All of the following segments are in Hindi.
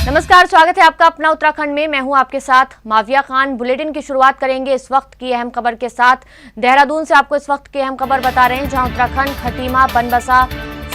नमस्कार, स्वागत है आपका अपना उत्तराखंड में। मैं हूं आपके साथ माविया खान। बुलेटिन की शुरुआत करेंगे इस वक्त की अहम खबर के साथ। देहरादून से आपको इस वक्त की अहम खबर बता रहे हैं, जहां उत्तराखंड खटीमा बनबसा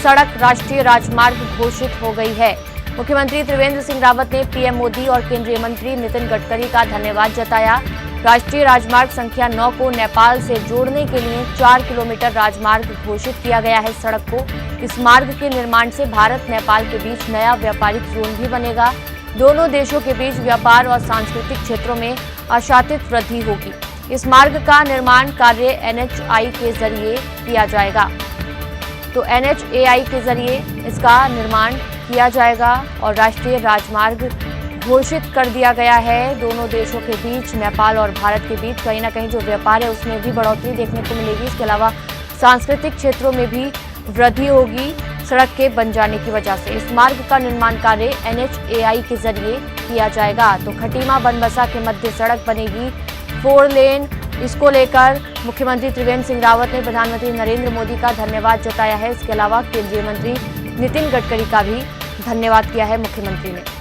सड़क राष्ट्रीय राजमार्ग घोषित हो गई है। मुख्यमंत्री त्रिवेंद्र सिंह रावत ने पीएम मोदी और केंद्रीय मंत्री नितिन गडकरी का धन्यवाद जताया। राष्ट्रीय राजमार्ग संख्या 9 को नेपाल से जोड़ने के लिए 4 किलोमीटर राजमार्ग घोषित किया गया है सड़क को। इस मार्ग के निर्माण से भारत नेपाल के बीच नया व्यापारिक जोन भी बनेगा। दोनों देशों के बीच व्यापार और सांस्कृतिक क्षेत्रों में आशातीत वृद्धि होगी। इस मार्ग का निर्माण कार्य NHAI के जरिए किया जाएगा। तो NHAI के जरिए इसका निर्माण किया जाएगा और राष्ट्रीय राजमार्ग घोषित कर दिया गया है। दोनों देशों के बीच, नेपाल और भारत के बीच कहीं ना कहीं जो व्यापार है उसमें भी बढ़ोतरी देखने को मिलेगी। इसके अलावा सांस्कृतिक क्षेत्रों में भी वृद्धि होगी सड़क के बन जाने की वजह से। इस मार्ग का निर्माण कार्य NHAI के जरिए किया जाएगा। तो खटीमा बनबसा के मध्य सड़क बनेगी 4 लेन। इसको लेकर मुख्यमंत्री त्रिवेंद्र सिंह रावत ने प्रधानमंत्री नरेंद्र मोदी का धन्यवाद जताया है। इसके अलावा केंद्रीय मंत्री नितिन गडकरी का भी धन्यवाद किया है मुख्यमंत्री ने।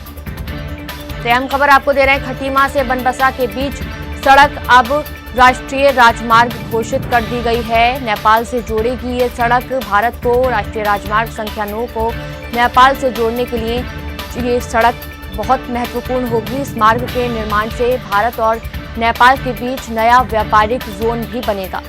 तो अहम खबर आपको दे रहे हैं, खटीमा से बनबसा के बीच सड़क अब राष्ट्रीय राजमार्ग घोषित कर दी गई है। नेपाल से जोड़ेगी ये सड़क भारत को। राष्ट्रीय राजमार्ग संख्या 9 को नेपाल से जोड़ने के लिए ये सड़क बहुत महत्वपूर्ण होगी। इस मार्ग के निर्माण से भारत और नेपाल के बीच नया व्यापारिक जोन भी बनेगा।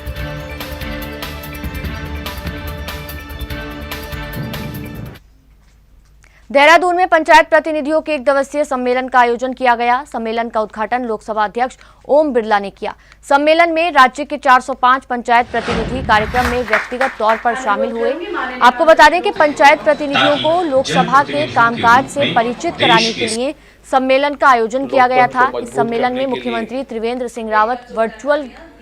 देहरादून में पंचायत प्रतिनिधियों के 1 दिवसीय सम्मेलन का आयोजन किया गया। सम्मेलन का उद्घाटन लोकसभा अध्यक्ष ओम बिरला ने किया। सम्मेलन में राज्य के 405 पंचायत प्रतिनिधि कार्यक्रम में व्यक्तिगत तौर पर शामिल हुए। आपको बता दें कि पंचायत प्रतिनिधियों को लोकसभा के कामकाज से परिचित कराने के लिए सम्मेलन का आयोजन किया गया था। इस सम्मेलन में मुख्यमंत्री त्रिवेंद्र सिंह रावत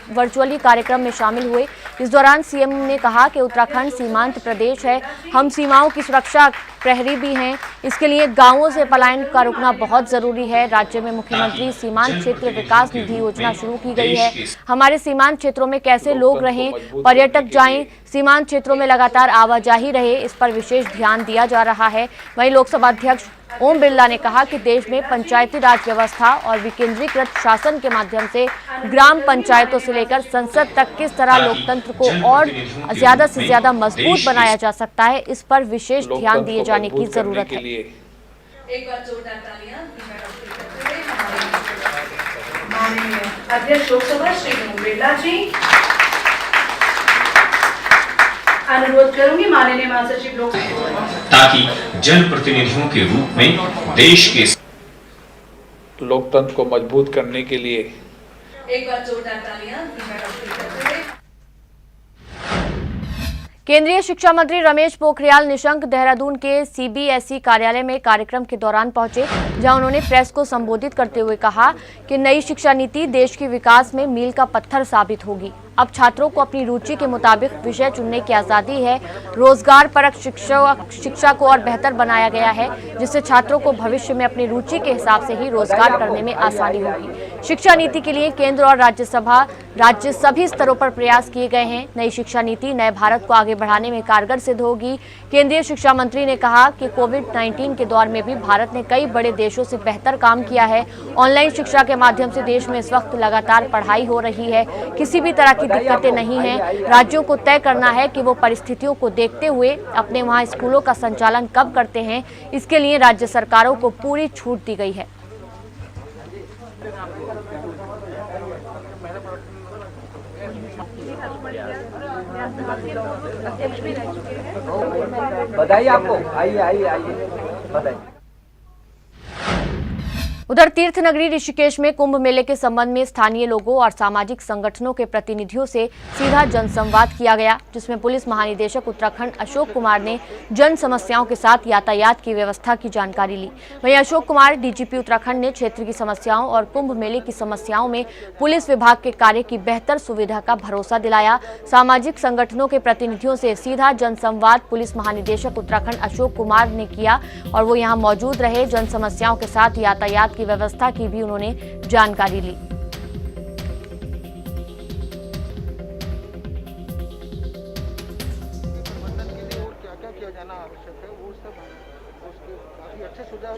वर्चुअली कार्यक्रम में शामिल हुए। इस दौरान सीएम ने कहा कि उत्तराखंड सीमांत प्रदेश है, हम सीमाओं की सुरक्षा प्रहरी भी हैं। इसके लिए गांवों से पलायन का रुकना बहुत जरूरी है। राज्य में मुख्यमंत्री सीमांत क्षेत्र विकास निधि योजना शुरू की गई है। हमारे सीमांत क्षेत्रों में कैसे लोग रहें, पर्यटक जाएं, सीमांत क्षेत्रों में लगातार आवाजाही रहे, इस पर विशेष ध्यान दिया जा रहा है। वहीं लोकसभा अध्यक्ष ओम बिरला ने कहा कि देश में पंचायती राज व्यवस्था और विकेंद्रीकृत शासन के माध्यम से ग्राम पंचायतों से लेकर संसद तक किस तरह लोकतंत्र को और ज्यादा से ज्यादा मजबूत बनाया जा सकता है, इस पर विशेष ध्यान दिए जाने की जरूरत है। एक बार जोरदार तालियां माननीय अध्यक्ष लोकसभा श्री ओम बिरला जी। अनुरोध करूंगी माननीय महासचिव लोकसभा, ताकि जनप्रतिनिधियों के रूप में देश के लोकतंत्र को मजबूत करने के लिए एक बार जोरदार तालियां। केंद्रीय शिक्षा मंत्री रमेश पोखरियाल निशंक देहरादून के CBSE कार्यालय में कार्यक्रम के दौरान पहुंचे, जहां उन्होंने प्रेस को संबोधित करते हुए कहा कि नई शिक्षा नीति देश के विकास में मील का पत्थर साबित होगी। अब छात्रों को अपनी रुचि के मुताबिक विषय चुनने की आज़ादी है। रोजगार परक शिक्षा को और बेहतर बनाया गया है, जिससे छात्रों को भविष्य में अपनी रुचि के हिसाब से ही रोजगार करने में आसानी होगी। शिक्षा नीति के लिए केंद्र और राज्य सभी स्तरों पर प्रयास किए गए हैं। नई शिक्षा नीति नए भारत को आगे बढ़ाने में कारगर सिद्ध होगी। केंद्रीय शिक्षा मंत्री ने कहा कि कोविड-19 के दौर में भी भारत ने कई बड़े देशों से बेहतर काम किया है। ऑनलाइन शिक्षा के माध्यम से देश में इस वक्त लगातार पढ़ाई हो रही है। किसी भी तरह की दिक्कतें नहीं हैं। राज्यों को तय करना है कि वो परिस्थितियों को देखते हुए अपने वहां स्कूलों का संचालन कब करते हैं। इसके लिए राज्य सरकारों को पूरी छूट दी गई है। बधाई आपको। आइए बधाई। उधर तीर्थ नगरी ऋषिकेश में कुंभ मेले के संबंध में स्थानीय लोगों और सामाजिक संगठनों के प्रतिनिधियों से सीधा जनसंवाद किया गया, जिसमें पुलिस महानिदेशक उत्तराखंड अशोक कुमार ने जन समस्याओं के साथ यातायात की व्यवस्था की जानकारी ली। वहीं अशोक कुमार DGP उत्तराखंड ने क्षेत्र की समस्याओं और कुंभ मेले की समस्याओं में पुलिस विभाग के कार्य की बेहतर सुविधा का भरोसा दिलाया। सामाजिक संगठनों के प्रतिनिधियों से सीधा जनसंवाद पुलिस महानिदेशक उत्तराखंड अशोक कुमार ने किया और वो यहाँ मौजूद रहे। जन समस्याओं के साथ यातायात की व्यवस्था की भी उन्होंने जानकारी ली। क्या क्या किया जाना आवश्यक है, वो सब काफी अच्छे सुझाव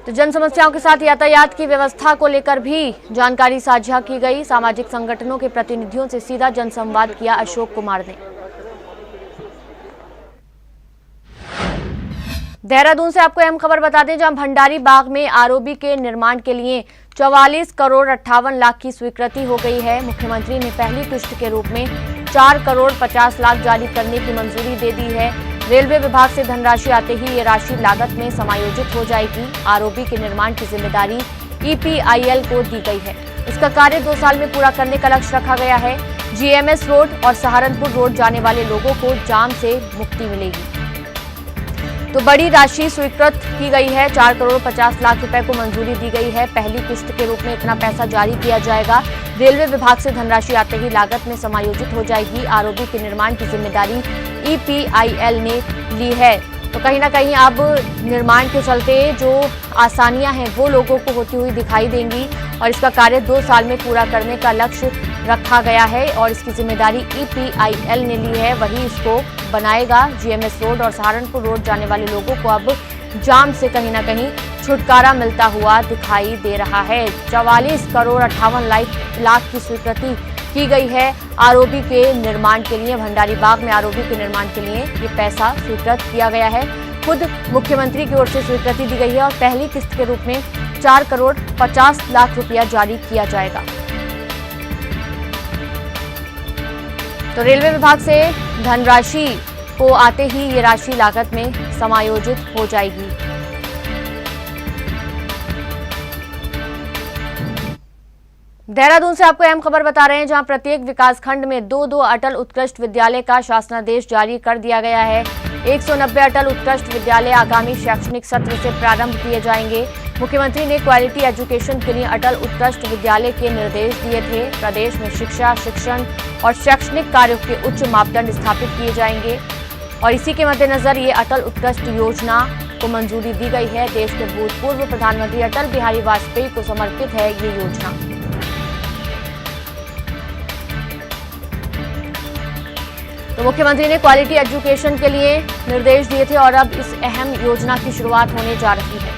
तो जन समस्याओं के साथ यातायात की व्यवस्था को लेकर भी जानकारी साझा की गई। सामाजिक संगठनों के प्रतिनिधियों से सीधा जनसंवाद किया अशोक कुमार ने। देहरादून से आपको अहम खबर बता दें, जहां भंडारी बाग में आरओबी के निर्माण के लिए 44 करोड़ 58 लाख की स्वीकृति हो गई है। मुख्यमंत्री ने पहली किश्त के रूप में 4 करोड़ 50 लाख जारी करने की मंजूरी दे दी है। रेलवे विभाग से धनराशि आते ही ये राशि लागत में समायोजित हो जाएगी। आरओबी के निर्माण की जिम्मेदारी ईपीआईएल को दी गई है। इसका कार्य 2 साल में पूरा करने का लक्ष्य रखा गया है। जीएमएस रोड और सहारनपुर रोड जाने वाले लोगों को जाम से मुक्ति मिलेगी। तो बड़ी राशि स्वीकृत की गई है। 4 करोड़ 50 लाख रुपए को मंजूरी दी गई है। पहली किश्त के रूप में इतना पैसा जारी किया जाएगा। रेलवे विभाग से धनराशि आते ही लागत में समायोजित हो जाएगी। आरओबी के निर्माण की जिम्मेदारी ईपीआईएल ने ली है। तो कहीं ना कहीं अब निर्माण के चलते जो आसानियां हैं वो लोगों को होती हुई दिखाई देंगी और इसका कार्य 2 साल में पूरा करने का लक्ष्य रखा गया है और इसकी जिम्मेदारी ईपीआईएल ने ली है। वही इसको बनाएगा। जीएमएस रोड और सहारनपुर रोड जाने वाले लोगों को अब जाम से कहीं ना कहीं छुटकारा मिलता हुआ दिखाई दे रहा है। 44 करोड़ 58 लाख की स्वीकृति की गई है आरओबी के निर्माण के लिए। भंडारी बाग में आरओबी के निर्माण के लिए ये पैसा स्वीकृत किया गया है। खुद मुख्यमंत्री की ओर से स्वीकृति दी गई है और पहली किस्त के रूप में 4 करोड़ 50 लाख रुपया जारी किया जाएगा। तो रेलवे विभाग से धनराशि को आते ही ये राशि लागत में समायोजित हो जाएगी। देहरादून से आपको अहम खबर बता रहे हैं, जहां प्रत्येक विकासखंड में 2-2 अटल उत्कृष्ट विद्यालय का शासनादेश जारी कर दिया गया है। 190 अटल उत्कृष्ट विद्यालय आगामी शैक्षणिक सत्र से प्रारंभ किए जाएंगे। मुख्यमंत्री ने क्वालिटी एजुकेशन के लिए अटल उत्कृष्ट विद्यालय के निर्देश दिए थे। प्रदेश में शिक्षा, शिक्षण और शैक्षणिक कार्यों के उच्च मापदंड स्थापित किए जाएंगे और इसी के मद्देनजर ये अटल उत्कृष्ट योजना को मंजूरी दी गई है। देश के भूतपूर्व प्रधानमंत्री अटल बिहारी वाजपेयी को समर्पित है ये योजना। तो मुख्यमंत्री ने क्वालिटी एजुकेशन के लिए निर्देश दिए थे और अब इस अहम योजना की शुरुआत होने जा रही है।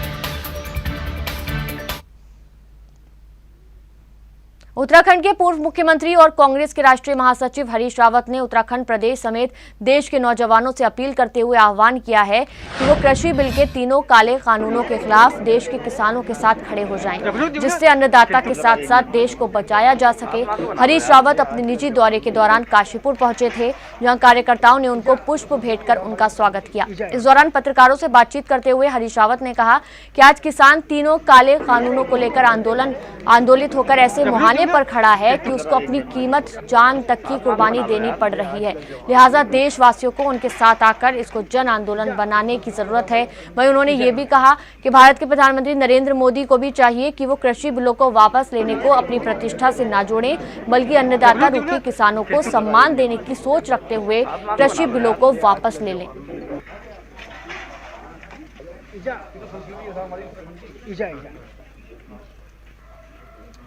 उत्तराखंड के पूर्व मुख्यमंत्री और कांग्रेस के राष्ट्रीय महासचिव हरीश रावत ने उत्तराखंड प्रदेश समेत देश के नौजवानों से अपील करते हुए आह्वान किया है कि वो कृषि बिल के 3 काले कानूनों के खिलाफ देश के किसानों के साथ खड़े हो जाएं, जिससे अन्नदाता के साथ साथ देश को बचाया जा सके। हरीश रावत अपने निजी दौरे के दौरान काशीपुर पहुंचे थे, जहां कार्यकर्ताओं ने उनको पुष्प भेंट कर उनका स्वागत किया। इस दौरान पत्रकारों से बातचीत करते हुए हरीश रावत ने कहा कि आज किसान 3 काले कानूनों को लेकर आंदोलित होकर ऐसे मुहाने पर खड़ा है कि उसको अपनी कीमत जान तक की कुर्बानी देनी पड़ रही है। लिहाजा देशवासियों को उनके साथ आकर इसको जन आंदोलन बनाने की जरूरत है। वहीं उन्होंने ये भी कहा कि भारत के प्रधानमंत्री नरेंद्र मोदी को भी चाहिए कि वो कृषि बिलों को वापस लेने को अपनी प्रतिष्ठा से ना जोड़ें, बल्कि अन्नदाता रूपी किसानों को सम्मान देने की सोच रखते हुए कृषि बिलों को वापस ले लें।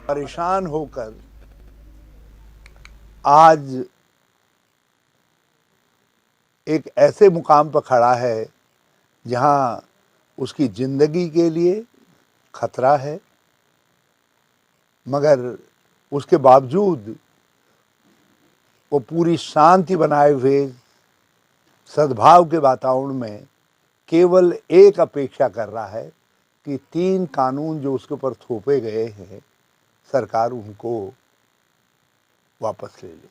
परेशान होकर आज एक ऐसे मुकाम पर खड़ा है जहां उसकी जिंदगी के लिए खतरा है, मगर उसके बावजूद वो पूरी शांति बनाए हुए सद्भाव के वातावरण में केवल एक अपेक्षा कर रहा है कि 3 कानून जो उसके ऊपर थोपे गए हैं सरकार उनको वापस ले ले।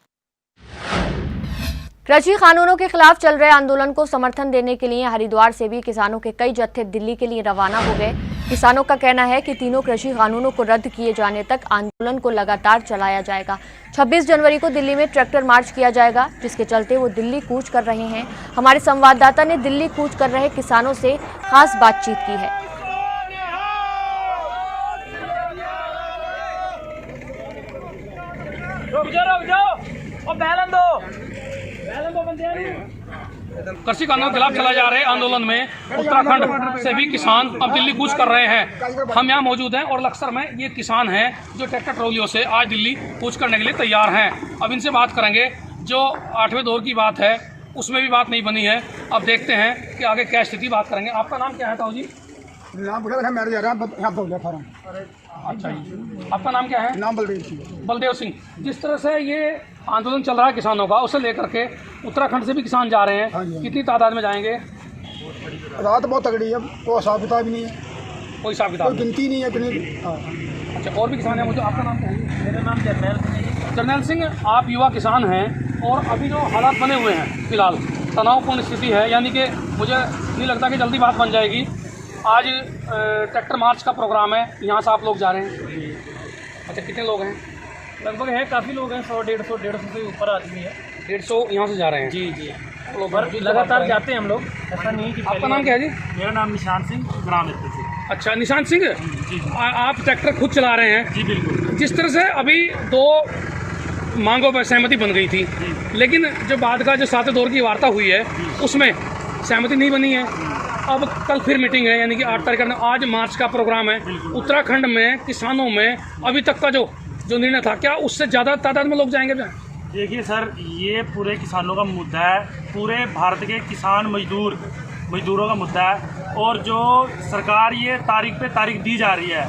कृषि कानूनों के खिलाफ चल रहे आंदोलन को समर्थन देने के लिए हरिद्वार से भी किसानों के कई जत्थे दिल्ली के लिए रवाना हो गए। किसानों का कहना है कि 3 कृषि कानूनों को रद्द किए जाने तक आंदोलन को लगातार चलाया जाएगा। 26 जनवरी को दिल्ली में ट्रैक्टर मार्च किया जाएगा, जिसके चलते वो दिल्ली कूच कर रहे हैं। हमारे संवाददाता ने दिल्ली कूच कर रहे किसानों से खास बातचीत की है। कृषि कानून के खिलाफ चलाए जा रहे आंदोलन में उत्तराखंड से भी किसान अब दिल्ली कूच कर रहे हैं। हम यहाँ मौजूद हैं और लक्सर में ये किसान हैं जो ट्रैक्टर ट्रॉलियों से आज दिल्ली कूच करने के लिए तैयार हैं। अब इनसे बात करेंगे। जो 8वें दौर की बात है उसमें भी बात नहीं बनी है। अब देखते हैं कि आगे क्या स्थिति, बात करेंगे। आपका नाम क्या है ताऊ जी? नाम पूछा मैं जा रहा यहाँ बोल रहा फार्म। अच्छा जी, आपका नाम क्या है? नाम बलदेव सिंह। बलदेव सिंह। जिस तरह से ये आंदोलन चल रहा है किसानों का, उसे लेकर के उत्तराखंड से भी किसान जा रहे हैं, कितनी तादाद में जाएंगे? रात बहुत तगड़ी है, कोई हिसाब किताब नहीं है, कोई हिसाब किताब कोई गिनती नहीं है कितनी। हाँ। अच्छा, और भी किसान हैं मुझे। आपका नाम क्या है? मेरा नाम जरनैल सिंह है। जरनैल सिंह, आप युवा किसान हैं और अभी जो हालात बने हुए हैं फिलहाल तनावपूर्ण स्थिति है, यानी कि मुझे नहीं लगता कि जल्दी बात बन जाएगी। आज ट्रैक्टर मार्च का प्रोग्राम है, यहाँ से आप लोग जा रहे हैं। अच्छा, कितने लोग हैं? लगभग है, काफ़ी लोग हैं, 100-150 से ऊपर आदमी है। 150 यहाँ से जा रहे हैं? जी। लगातार जाते हैं हम लोग, ऐसा नहीं कि। आपका नाम क्या है जी? मेरा नाम निशान सिंह, ग्राम मित्र से। अच्छा, निशान सिंह, आप ट्रैक्टर खुद चला रहे हैं? जी बिल्कुल। जिस तरह से अभी 2 मांगों पर सहमति बन गई थी, लेकिन जो बाद का जो 7वें दौर की वार्ता हुई है उसमें सहमति नहीं बनी है। अब कल फिर मीटिंग है, यानी कि 8 तारीख का आज मार्च का प्रोग्राम है। उत्तराखंड में किसानों में अभी तक का जो निर्णय था, क्या उससे ज़्यादा तादाद में लोग जाएंगे? देखिए सर, ये पूरे किसानों का मुद्दा है, पूरे भारत के किसान मजदूरों का मुद्दा है। और जो सरकार ये तारीख पे तारीख दी जा रही है,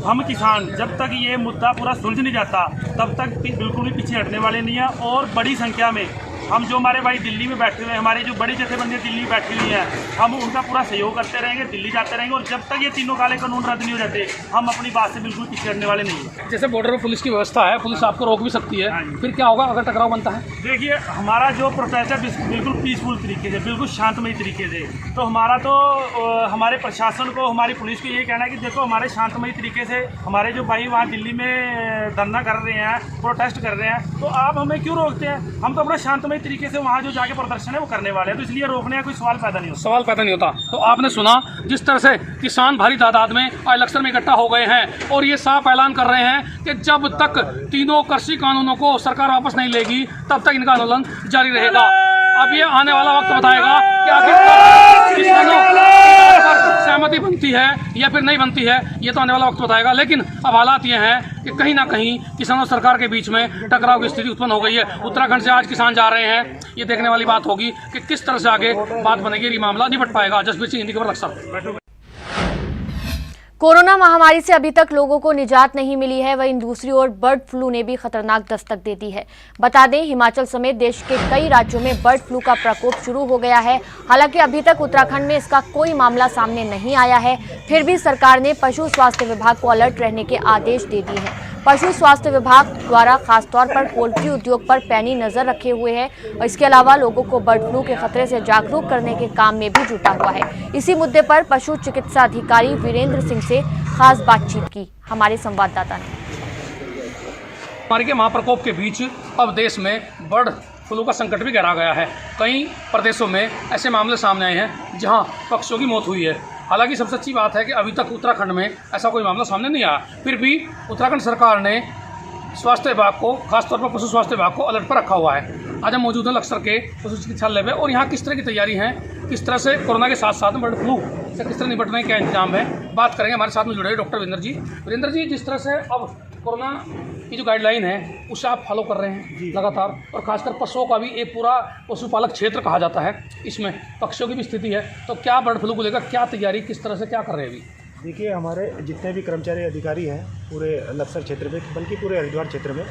हम किसान जब तक ये मुद्दा पूरा सुलझ नहीं जाता तब तक बिल्कुल भी पीछे हटने वाले नहीं हैं। और बड़ी संख्या में हम जो हमारे भाई दिल्ली में बैठे हुए हैं, हमारी जो बड़ी जथेबंदियाँ दिल्ली में बैठी हुई हैं, हम उनका पूरा सहयोग करते रहेंगे, दिल्ली जाते रहेंगे। और जब तक ये तीनों काले कानून रद्द नहीं हो जाते, हम अपनी बात से बिल्कुल पीछे हटने वाले नहीं हैं। जैसे बॉर्डर पर पुलिस की व्यवस्था है, पुलिस आपको रोक भी सकती है, फिर क्या होगा अगर टकराव बनता है? देखिए, हमारा जो प्रोटेस्ट है बिल्कुल पीसफुल तरीके से, बिल्कुल शांतमय तरीके से। तो हमारा तो हमारे प्रशासन को, हमारी पुलिस को ये कहना है कि देखो, हमारे शांतमय तरीके से हमारे जो भाई वहाँ दिल्ली में धरना कर रहे हैं, प्रोटेस्ट कर रहे हैं, तो आप हमें क्यों रोकते हैं? हम तो अपना शांतमय तरीके से वहाँ जो जाके प्रदर्शन है वो करने वाले हैं, तो इसलिए रोकने का कोई सवाल पैदा नहीं होता। तो आपने सुना जिस तरह से किसान भारी तादाद में आज लक्सर में इकट्ठा हो गए हैं और ये साफ ऐलान कर रहे हैं कि जब तक तीनों कृषि कानूनों को सरकार वापस नहीं लेगी तब तक इनका आंदोलन जारी रहेगा। अब ये आने वाला वक्त बताएगा कि आखिर किसानों पर सहमति बनती है या फिर नहीं बनती है, ये तो आने वाला वक्त बताएगा। लेकिन अब हालात ये हैं कि कहीं ना कहीं किसानों और सरकार के बीच में टकराव की स्थिति उत्पन्न हो गई है। उत्तराखंड से आज किसान जा रहे हैं, ये देखने वाली बात होगी कि किस तरह से आगे बात बनेगी, ये मामला निपट पाएगा। जसबीर सिंह, हिंदी खबर, लक्सर। कोरोना महामारी से अभी तक लोगों को निजात नहीं मिली है, वहीं दूसरी ओर बर्ड फ्लू ने भी खतरनाक दस्तक दे दी है। बता दें, हिमाचल समेत देश के कई राज्यों में बर्ड फ्लू का प्रकोप शुरू हो गया है। हालांकि अभी तक उत्तराखंड में इसका कोई मामला सामने नहीं आया है, फिर भी सरकार ने पशु स्वास्थ्य विभाग को अलर्ट रहने के आदेश दे दिए हैं। पशु स्वास्थ्य विभाग द्वारा खासतौर पर पोल्ट्री उद्योग पर पैनी नजर रखे हुए है और इसके अलावा लोगों को बर्ड फ्लू के खतरे से जागरूक करने के काम में भी जुटा हुआ है। इसी मुद्दे पर पशु चिकित्सा अधिकारी वीरेंद्र सिंह से खास बातचीत की हमारे संवाददाता ने। महामारी के महाप्रकोप के बीच अब देश में बर्ड फ्लू का संकट भी गहरा गया है। कई प्रदेशों में ऐसे मामले सामने आए हैं जहां पक्षियों की मौत हुई है। हालांकि सबसे अच्छी बात है कि अभी तक उत्तराखंड में ऐसा कोई मामला सामने नहीं आया, फिर भी उत्तराखंड सरकार ने स्वास्थ्य विभाग को, खासतौर पर पशु स्वास्थ्य विभाग को अलर्ट पर रखा हुआ है। आज हम मौजूद हैं लक्सर के पशु चिकित्सालय में और यहाँ किस तरह की तैयारी है, किस तरह से कोरोना के साथ साथ में बर्ड फ्लू से किस तरह निपटने का इंतजाम है, बात करेंगे। हमारे साथ में जुड़े डॉक्टर वीरेंद्र जी। वीरेंद्र जी, जिस तरह से अब कोरोना की जो गाइडलाइन है उसे आप फॉलो कर रहे हैं लगातार, और खासकर पशुओं का भी एक पूरा पशुपालक क्षेत्र कहा जाता है, इसमें पक्षियों की भी स्थिति है, तो क्या बर्ड फ्लू को लेकर क्या तैयारी, किस तरह से क्या कर रहे हैं अभी? देखिए, हमारे जितने भी कर्मचारी अधिकारी हैं पूरे लक्सर क्षेत्र में, बल्कि पूरे हरिद्वार क्षेत्र में,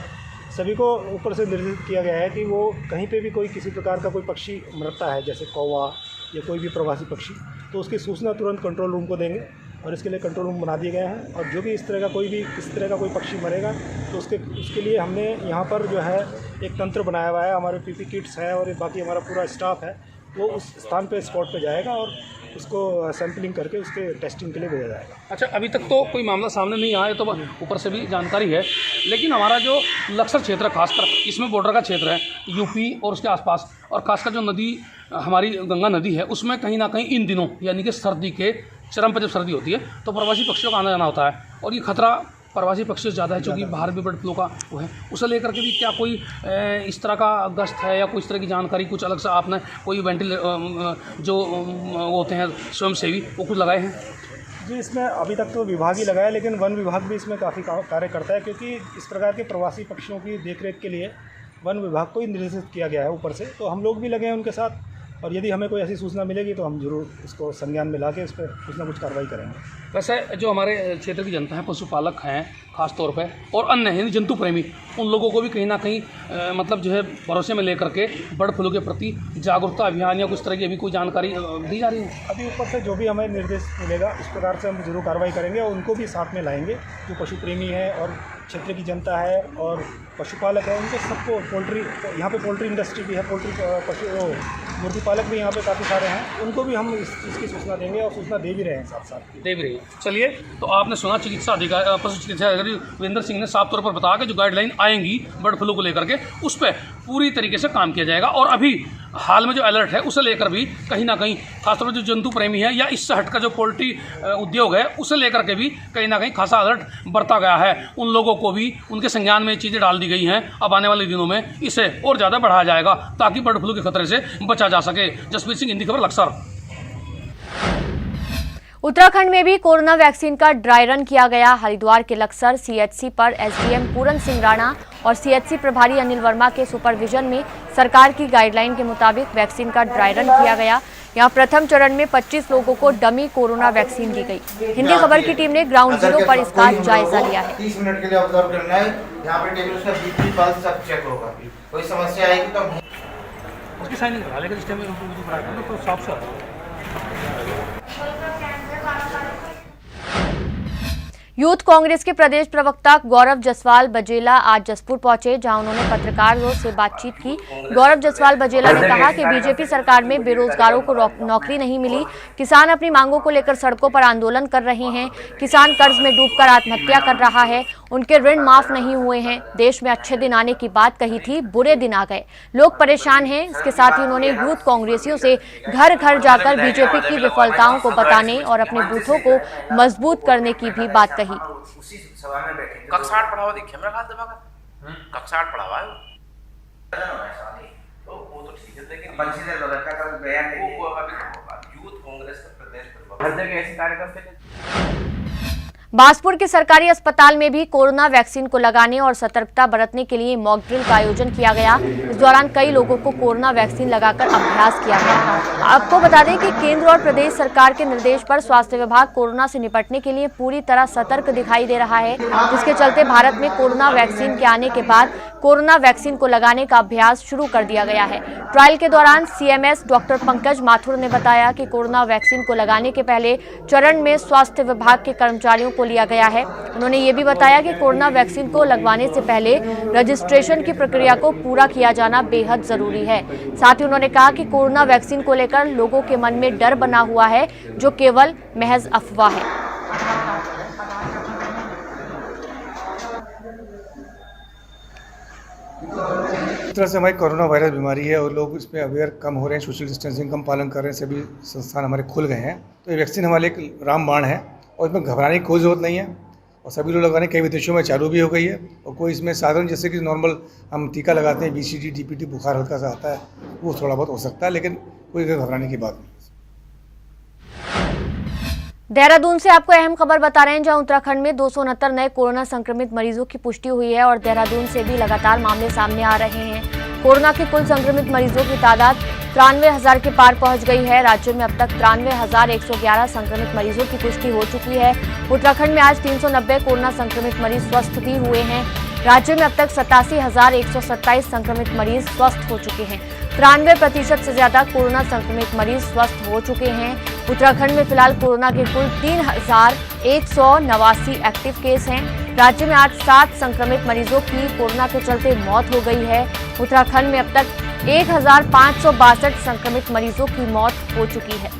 सभी को ऊपर से निर्देशित किया गया है कि वो कहीं पे भी कोई किसी प्रकार का कोई पक्षी मरता है, जैसे कौवा या कोई भी प्रवासी पक्षी, तो उसकी सूचना तुरंत कंट्रोल रूम को देंगे और इसके लिए कंट्रोल रूम बना दिए गए हैं। और जो भी इस तरह का कोई पक्षी मरेगा तो उसके लिए हमने यहाँ पर जो है एक तंत्र बनाया हुआ है। हमारे पीपी किट्स है और बाकी हमारा पूरा स्टाफ है, वो उस स्थान पे स्पॉट पे जाएगा और उसको सैंपलिंग करके उसके टेस्टिंग के लिए भेजा जाएगा। अच्छा, अभी तक तो कोई मामला सामने नहीं आया, तो ऊपर से भी जानकारी है, लेकिन हमारा जो लक्सर क्षेत्र खासकर इसमें बॉर्डर का क्षेत्र है, यूपी और उसके आसपास, और खासकर जो नदी हमारी गंगा नदी है उसमें कहीं ना कहीं इन दिनों यानी कि सर्दी के चरम पर जब सर्दी होती है तो प्रवासी पक्षियों का आना जाना होता है, और ये खतरा प्रवासी पक्षियों से ज़्यादा है क्योंकि बाहर भी बर्ड फ्लू का वो है। उसे लेकर के भी क्या कोई इस तरह का गश्त है या कोई इस तरह की जानकारी कुछ अलग से आपने कोई जो होते हैं स्वयंसेवी वो कुछ लगाए हैं? जी, इसमें अभी तक तो विभाग ही लगाया, लेकिन वन विभाग भी इसमें काफ़ी कार्य करता है, क्योंकि इस प्रकार के प्रवासी पक्षियों की देखरेख के लिए वन विभाग को ही निर्देशित किया गया है ऊपर से, तो हम लोग भी लगे हैं उनके साथ, और यदि हमें कोई ऐसी सूचना मिलेगी तो हम जरूर इसको संज्ञान में लाके इस पर कुछ ना कुछ कार्रवाई करेंगे। वैसे जो हमारे क्षेत्र की जनता है, पशुपालक हैं खास तौर पे, और अन्य हैं जंतु प्रेमी, उन लोगों को भी कहीं ना कहीं मतलब जो है भरोसे में लेकर के बर्ड फ्लू के प्रति जागरूकता अभियान या कुछ तरह की अभी कोई जानकारी दी जा रही है? अभी ऊपर से जो भी हमें निर्देश मिलेगा इस प्रकार से हम जरूर कार्रवाई करेंगे और उनको भी साथ में लाएंगे। जो पशु प्रेमी है और क्षेत्र की जनता है और पशुपालक है, उनको सबको पोल्ट्री, यहाँ पे पोल्ट्री इंडस्ट्री भी है, पोल्ट्री मुर्गी पालक भी यहाँ पे काफ़ी सारे हैं, उनको भी हम इस चीज़ की सूचना देंगे और सूचना दे भी रहे हैं, साथ साथ दे भी रही है। चलिए, तो आपने सुना चिकित्सा अधिकारी, पशु चिकित्सा अधिकारी वीरेंद्र सिंह ने साफ तौर पर बताया कि जो गाइडलाइन आएंगी बर्ड फ्लू को लेकर के, उस पर पूरी तरीके से काम किया जाएगा। और अभी हाल में जो अलर्ट है उसे लेकर भी कहीं ना कहीं खासतौर पर जो जंतु प्रेमी है या इससे हटकर जो पोल्ट्री उद्योग है उसे लेकर के भी कहीं ना कहीं खासा अलर्ट बरता गया है। उन लोगों को भी उनके संज्ञान में चीज़ें डाल दी गई हैं। अब आने वाले दिनों में इसे और ज़्यादा बढ़ाया जाएगा ताकि बर्ड फ्लू के खतरे से बचा जा सके। जसवीर सिंह, हिंदी खबर, लक्सर। उत्तराखंड में भी कोरोना वैक्सीन का ड्राई रन किया गया। हरिद्वार के लक्सर सीएचसी पर एसडीएम पूरन सिंह राणा और सीएचसी प्रभारी अनिल वर्मा के सुपरविजन में सरकार की गाइडलाइन के मुताबिक वैक्सीन का ड्राई रन किया गया। यहाँ प्रथम चरण में 25 लोगों को डमी कोरोना वैक्सीन दी गई। हिंदी खबर की टीम ने ग्राउंड जीरो पर इसका जायजा लिया है। 30 मिनट के लिए ऑब्जर्व करना है। यहाँ पे टेबल का बीपी पल्स सब चेक होगा। कोई समस्या आएगी तो उसकी साइनिंग करा लेकिन इस टाइम में तो साफ साफ यूथ कांग्रेस के प्रदेश प्रवक्ता गौरव जसवाल बजेला आज जसपुर पहुंचे, जहां उन्होंने पत्रकारों से बातचीत की। गौरव जसवाल बजेला ने कहा कि बीजेपी सरकार में बेरोजगारों को नौकरी नहीं मिली, किसान अपनी मांगों को लेकर सड़कों पर आंदोलन कर रहे हैं, किसान कर्ज में डूबकर आत्महत्या कर रहा है, उनके ऋण माफ नहीं हुए हैं। देश में अच्छे दिन आने की बात कही थी, बुरे दिन आ गए, लोग परेशान हैं। इसके साथ ही उन्होंने यूथ कांग्रेसियों से घर घर जाकर बीजेपी की विफलताओं को बताने और अपने बूथों को मजबूत करने की भी बात कही। उसी सभा में बैठे कक्षा 8 पढ़ावा देखिए मेरा खास दिमाग कक्षा 8 पढ़ावा है तो वो तो ठीक है, लेकिन बंशीधर बदलता का बयान है वो अभी होगा। यूथ कांग्रेस का प्रदेश प्रवक्ता हर जगह ऐसे कार्यकर्ता। बांसपुर के सरकारी अस्पताल में भी कोरोना वैक्सीन को लगाने और सतर्कता बरतने के लिए मॉक ड्रिल का आयोजन किया गया। इस दौरान कई लोगों को कोरोना वैक्सीन लगाकर अभ्यास किया गया। आपको बता दें कि केंद्र और प्रदेश सरकार के निर्देश पर स्वास्थ्य विभाग कोरोना से निपटने के लिए पूरी तरह सतर्क दिखाई दे रहा है, जिसके चलते भारत में कोरोना वैक्सीन के आने के बाद कोरोना वैक्सीन को लगाने का अभ्यास शुरू कर दिया गया है। ट्रायल के दौरान सीएमएस डॉक्टर पंकज माथुर ने बताया कि कोरोना वैक्सीन को लगाने के पहले चरण में स्वास्थ्य विभाग के कर्मचारियों को लिया गया है। उन्होंने ये भी बताया कि कोरोना वैक्सीन को लगवाने से पहले रजिस्ट्रेशन की प्रक्रिया को पूरा किया जाना बेहद जरूरी है। साथ ही उन्होंने कहा कि कोरोना वैक्सीन को लेकर लोगों के मन में डर बना हुआ है, जो केवल महज अफवाह है। इस तरह से हमारी कोरोना वायरस बीमारी है और लोग इसमें अवेयर कम हो रहे हैं, सोशल डिस्टेंसिंग कम पालन कर रहे हैं, सभी संस्थान हमारे खुल गए हैं। तो ये वैक्सीन हमारे एक रामबाण है और इसमें घबराने की कोई ज़रूरत नहीं है और सभी लोग लगाने कई विदेशों में चालू भी हो गई है। और कोई इसमें साधारण जैसे कि नॉर्मल हम टीका लगाते हैं, BCG DPT बुखार हल्का सा आता है, वो थोड़ा बहुत हो सकता है, लेकिन कोई घबराने की बात नहीं। देहरादून से आपको अहम खबर बता रहे हैं, जहां उत्तराखंड में 269 नए कोरोना संक्रमित मरीजों की पुष्टि हुई है और देहरादून से भी लगातार मामले सामने आ रहे हैं। कोरोना के कुल संक्रमित मरीजों की तादाद 93,000 के पार पहुंच गई है। राज्य में अब तक 93,111 संक्रमित मरीजों की पुष्टि हो चुकी है। उत्तराखंड में आज 390 कोरोना संक्रमित मरीज स्वस्थ भी हुए हैं। राज्य में अब तक 87,127 संक्रमित मरीज स्वस्थ हो चुके हैं। 93% से ज्यादा कोरोना संक्रमित मरीज स्वस्थ हो चुके हैं। उत्तराखंड में फिलहाल कोरोना के कुल 3,189 एक्टिव केस हैं। राज्य में आज 7 संक्रमित मरीजों की कोरोना के चलते मौत हो गई है। उत्तराखंड में अब तक 1,562 संक्रमित मरीजों की मौत हो चुकी है।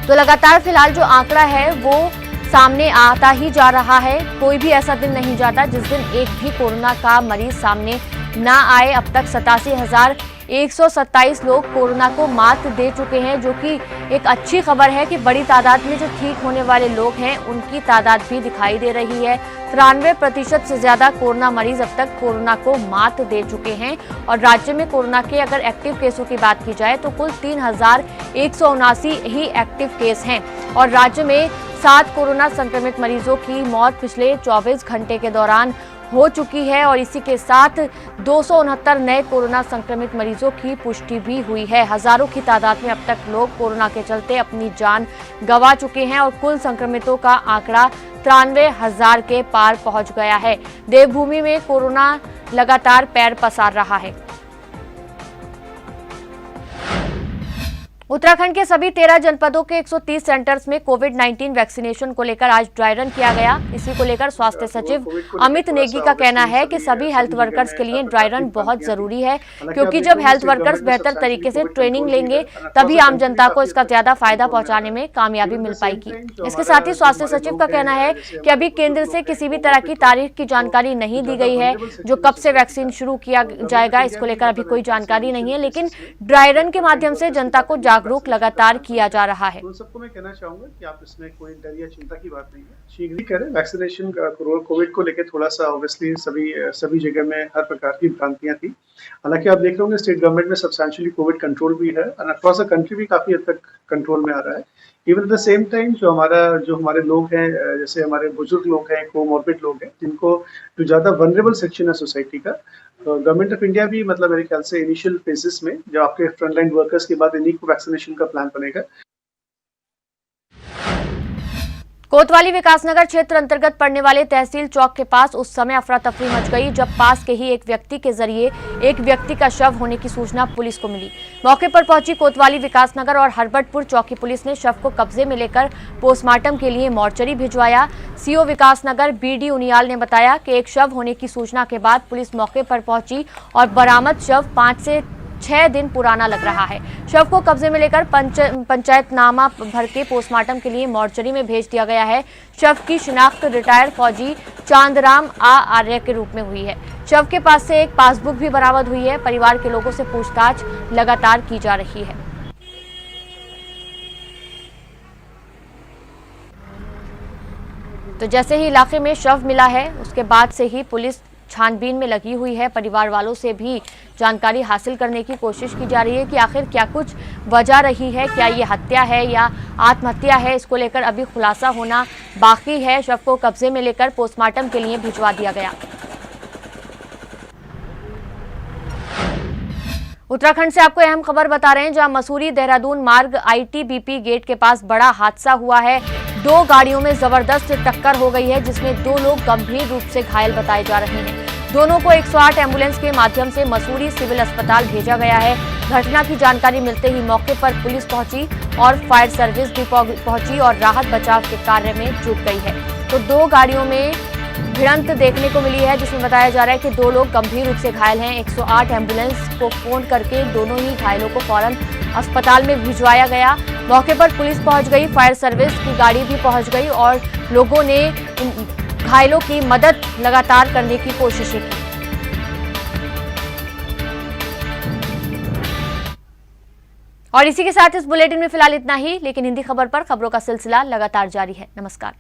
तो लगातार फिलहाल जो आंकड़ा है वो सामने आता ही जा रहा है। कोई भी ऐसा दिन नहीं जाता जिस दिन एक भी कोरोना का मरीज सामने ना आए। अब तक 87,127 लोग कोरोना को मात दे चुके हैं, जो कि एक अच्छी खबर है कि बड़ी तादाद में जो ठीक होने वाले लोग हैं उनकी तादाद भी दिखाई दे रही है। 93% से ज्यादा कोरोना मरीज अब तक कोरोना को मात दे चुके हैं। और राज्य में कोरोना के अगर एक्टिव केसों की बात की जाए तो कुल 3,179 ही एक्टिव केस हैं। और राज्य में 7 कोरोना संक्रमित मरीजों की मौत पिछले 24 घंटे के दौरान हो चुकी है। और इसी के साथ 269 नए कोरोना संक्रमित मरीजों की पुष्टि भी हुई है। हजारों की तादाद में अब तक लोग कोरोना के चलते अपनी जान गंवा चुके हैं और कुल संक्रमितों का आंकड़ा 93,000 के पार पहुंच गया है। देवभूमि में कोरोना लगातार पैर पसार रहा है। उत्तराखंड के सभी 13 जनपदों के 130 सेंटर्स में कोविड-19 वैक्सीनेशन को लेकर आज ड्राई रन किया गया। इसी को लेकर स्वास्थ्य सचिव अमित नेगी का कहना है कि सभी हेल्थ वर्कर्स के लिए ड्राई रन बहुत जरूरी है, क्योंकि जब हेल्थ वर्कर्स बेहतर तरीके से ट्रेनिंग लेंगे तभी आम जनता को इसका ज्यादा फायदा पहुंचाने में कामयाबी मिल पाएगी। इसके साथ ही स्वास्थ्य सचिव का कहना है कि अभी केंद्र से किसी भी तरह की तारीख की जानकारी नहीं दी गई है। जो कब से वैक्सीन शुरू किया जाएगा इसको लेकर अभी कोई जानकारी नहीं है, लेकिन ड्राई रन के माध्यम से जनता को जागरूक लगातार किया जा रहा है। उन सबको मैं कहना चाहूंगा कि आप इसमें कोई डर या चिंता की बात नहीं है, शीघ्र ही करें वैक्सीनेशन। कोविड को लेकर थोड़ा सा ऑब्वियसली सभी जगह में हर प्रकार की भ्रांतियां थी। हालांकि आप देख रहे होंगे स्टेट गवर्नमेंट में सब्सटेंशियली कोविड कंट्रोल भी है और अक्रॉस द कंट्री भी काफी हद तक कंट्रोल में आ रहा है। Even at the same time जो हमारे लोग हैं, जैसे हमारे बुजुर्ग लोग हैं, कोमॉर्बिड लोग हैं, जिनको जो ज्यादा वनरेबल सेक्शन है सोसाइटी का, गवर्नमेंट ऑफ इंडिया भी मतलब मेरे ख्याल से इनिशियल फेजेस में जब आपके फ्रंटलाइन वर्कर्स के बाद इन्हीं को वैक्सीनेशन का प्लान बनेगा। कोतवाली विकासनगर क्षेत्र अंतर्गत पड़ने वाले तहसील चौक के पास उस समय अफरा तफरी मच गई जब पास के ही एक व्यक्ति के जरिए एक व्यक्ति का शव होने की सूचना पुलिस को मिली। मौके पर पहुंची कोतवाली विकासनगर और हरबटपुर चौकी पुलिस ने शव को कब्जे में लेकर पोस्टमार्टम के लिए मोर्चरी भिजवाया। सीओ विकासनगर बीडी उनियाल ने बताया कि एक शव होने की सूचना के बाद पुलिस मौके पर पहुंची और बरामद शव 5 से 6 दिन पुराना लग रहा है। शव को कब्जे में लेकर पंचायतनामा भर के पोस्टमार्टम के लिए मोर्चरी में भेज दिया गया है। शव की शिनाख्त रिटायर्ड फौजी चांदराम आर्य के रूप में हुई है। शव के पास से एक पासबुक भी बरामद हुई है। परिवार के लोगों से पूछताछ लगातार की जा रही है। तो जैसे ही इलाके में शव मिला है उसके बाद से ही पुलिस छानबीन में लगी हुई है। परिवार वालों से भी जानकारी हासिल करने की कोशिश की जा रही है कि आखिर क्या कुछ वजह रही है, क्या ये हत्या है या आत्महत्या है। इसको लेकर अभी खुलासा होना बाकी है। शव को कब्जे में लेकर पोस्टमार्टम के लिए भिजवा दिया गया। उत्तराखंड से आपको अहम खबर बता रहे हैं, जहां मसूरी देहरादून मार्ग ITBP गेट के पास बड़ा हादसा हुआ है। 2 गाड़ियों में जबरदस्त टक्कर हो गई है, जिसमें 2 लोग गंभीर रूप से घायल बताए जा रहे हैं। दोनों को 108 एम्बुलेंस के माध्यम से मसूरी सिविल अस्पताल भेजा गया है। घटना की जानकारी मिलते ही मौके पर पुलिस पहुंची और फायर सर्विस भी पहुंची और राहत बचाव के कार्य में जुट गई है। तो 2 गाड़ियों में भिड़ंत देखने को मिली है, जिसमें बताया जा रहा है कि 2 लोग गंभीर रूप से घायल हैं। 108 एम्बुलेंस को फोन करके दोनों ही घायलों को फौरन अस्पताल में भिजवाया गया। मौके पर पुलिस पहुंच गई, फायर सर्विस की गाड़ी भी पहुंच गई और लोगों ने घायलों की मदद लगातार करने की कोशिशें की। और इसी के साथ इस बुलेटिन में फिलहाल इतना ही, लेकिन हिंदी खबर पर खबरों का सिलसिला लगातार जारी है। नमस्कार।